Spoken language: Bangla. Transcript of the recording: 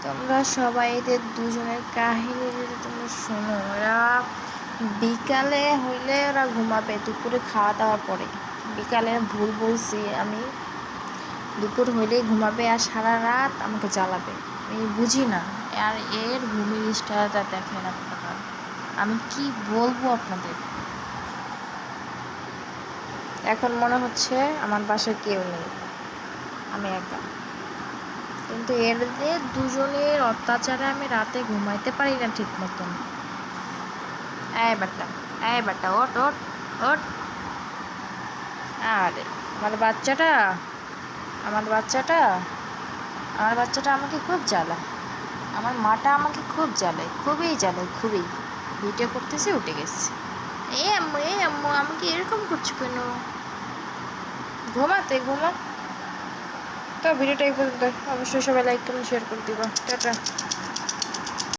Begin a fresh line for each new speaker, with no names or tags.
তোমরা সবাই এদের দুজনের কাহিনী যদি তোমরা শোনো, এরা বিকালে হইলে ওরা ঘুমাবে দুপুরে খাওয়া দাওয়ার পরে। বিকালে ভুল বলছি আমি, দুপুর হইলেই ঘুমাবে আর সারা রাত আমাকে জ্বালাবে। আমি বুঝি না, আর এর ঘুমের স্টাইলটা দেখেন আপনারা। আমি কি বলবো আপনাদের। এখন মনে হচ্ছে আমার বাসায় কেউ নেই, আমি একা। কিন্তু এদের দুজনের অত্যাচারে আমি রাতে ঘুমাইতে পারি না ঠিক মতন। এই বাটা ওট ওট ওট। আরে আমার বাচ্চাটা আমাকে খুব জ্বালায়। আমার মাটা আমাকে খুব জ্বালায়, খুবই। ভিডিও করতেছে, উঠে গেছে। এই আম্মু আমাকে এরকম করছো কেন? ঘুমা। তো ভিডিওটা এই পর্যন্ত। অবশ্যই সবাই লাইক কমেন্ট শেয়ার করে দিবা। টাটা।